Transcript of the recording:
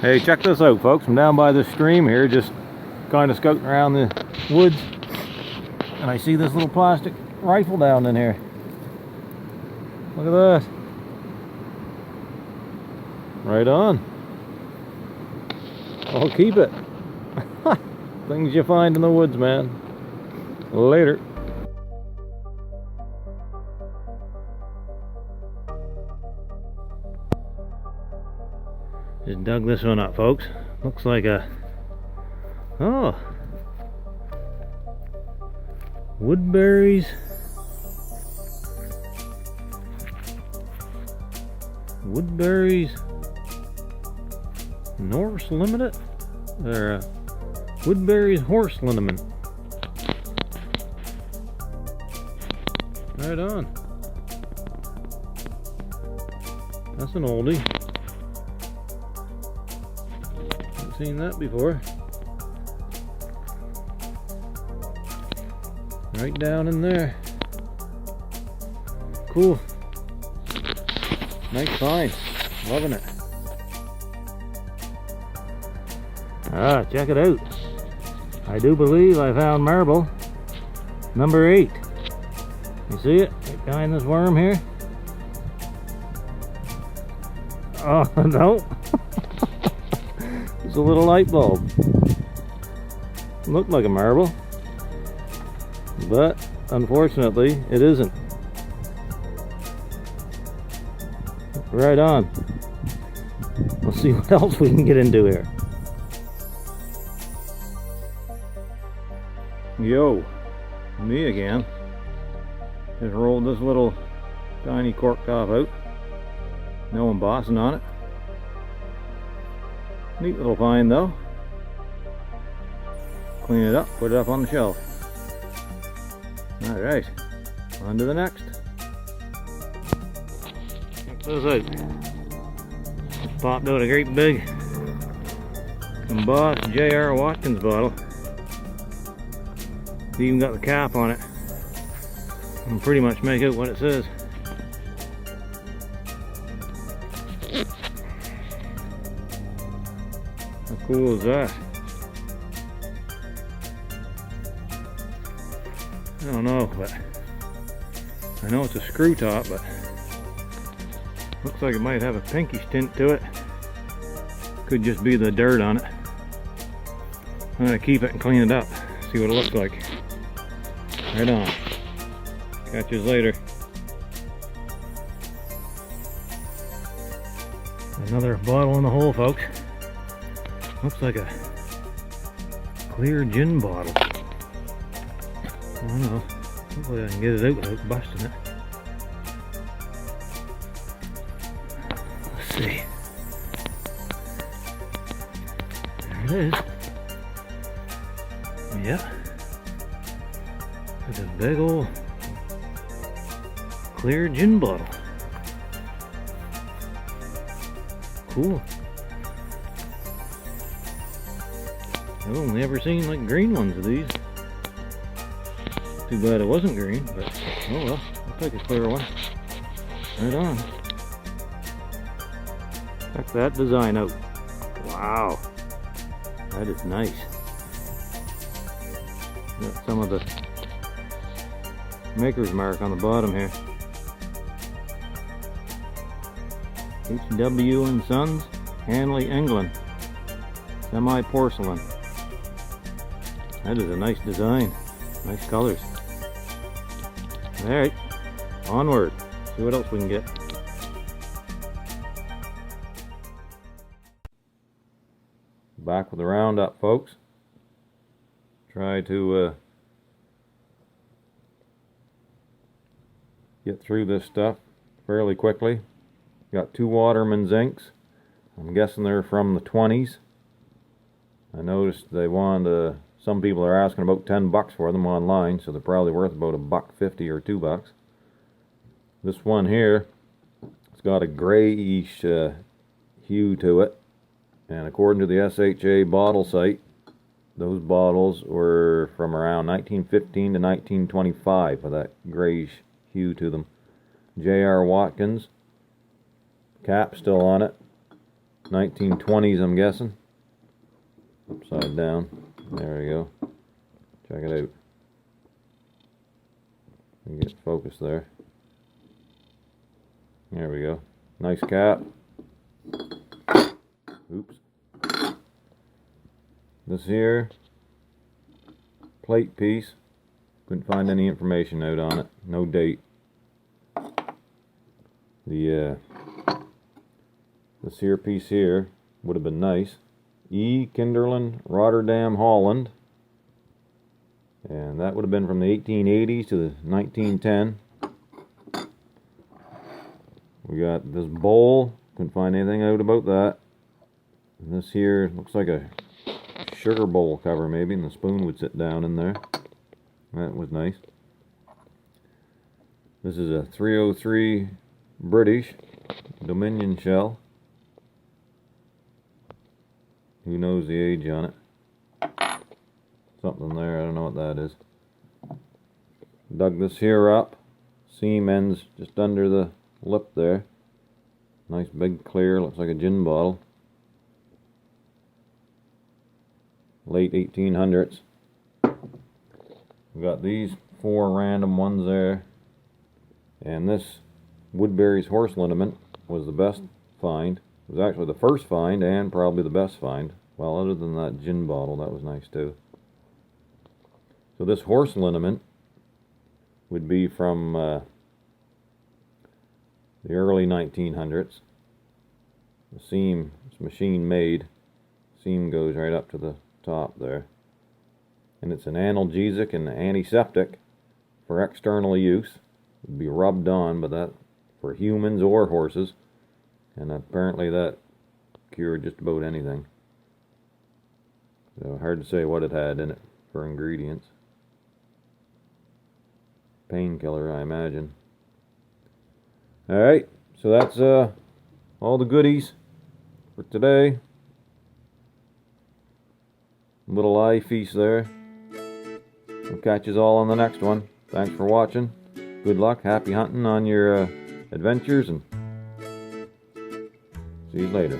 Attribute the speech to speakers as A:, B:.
A: Hey, check this out, folks. I'm down by the stream here, just kind of scouting around the woods, and I see this little plastic rifle down in here. Look at that. Right on. I'll keep it. Things you find in the woods, man. Later. Just dug this one up, folks. Looks like a... oh! Woodbury's... Norse Limited? Or Woodbury's Horse Liniment. Right on. That's an oldie. Haven't seen that before. Right down in there. Cool. Nice find. Loving it. Ah, check it out. I do believe I found marble number 8. You see it? Right behind this worm here? Oh, no. It's a little light bulb. Looked like a marble, but unfortunately it isn't. Right on. Let's see what else we can get into here. Yo, me again. Just rolled this little tiny cork top out. No embossing on it. Neat little find though. Clean it up, put it up on the shelf. Alright, on to the next. Check those out. Just popped out a great big embossed J.R. Watkins bottle. It's even got the cap on it. I can pretty much make out what it says. How cool is that? I don't know, but I know it's a screw top, but looks like it might have a pinkish tint to it. Could just be the dirt on it. I'm gonna keep it and clean it up, see what it looks like. Right on. Catch you later. Another bottle in the hole, folks. Looks like a clear gin bottle. I don't know. Hopefully I can get it out without busting it. Let's see. There it is. Yeah. It's a big old clear gin bottle. Cool. I've only ever seen like green ones of these. Too bad it wasn't green, but oh well, I'll take a clear one. Right on. Check that design out. Wow. That is nice. Got some of the maker's mark on the bottom here. H.W. and Sons, Hanley, England. Semi-porcelain. That is a nice design. Nice colors. Alright, onward. See what else we can get. Back with the roundup, folks. Try to get through this stuff fairly quickly. Got 2 Waterman's inks. I'm guessing they're from the 20s. I noticed they want some people are asking about $10 for them online, so they're probably worth about $1.50 or $2. This one here, it's got a grayish hue to it, and according to the SHA bottle site, those bottles were from around 1915 to 1925 with that grayish hue to them. J.R. Watkins, cap still on it. 1920s, I'm guessing. Upside down. There we go. Check it out. Get focus there. There we go. Nice cap. Oops. This here plate piece, couldn't find any information out on it. No date. This here piece here would have been nice. E. Kinderland, Rotterdam, Holland. And that would have been from the 1880s to the 1910. We got this bowl. Couldn't find anything out about that. And this here looks like a sugar bowl cover maybe, and the spoon would sit down in there. That was nice. This is a 303 British Dominion shell. Who knows the age on it? Something there, I don't know what that is. Dug this here up. Seam ends just under the lip there. Nice big clear, looks like a gin bottle. Late 1800s. We got these 4 random ones there. And this Woodbury's horse liniment was the best find. It was actually the first find and probably the best find. Well, other than that gin bottle, that was nice too. So this horse liniment would be from the early 1900s. The seam is machine made. Seam goes right up to the top there. And it's an analgesic and antiseptic for external use. It would be rubbed on, but that for humans or horses. And apparently that cured just about anything. So hard to say what it had in it for ingredients. Painkiller, I imagine. Alright, so that's all the goodies for today. Little eye feast there. We'll catch us all on the next one. Thanks for watching. Good luck, happy hunting on your adventures, and see you later.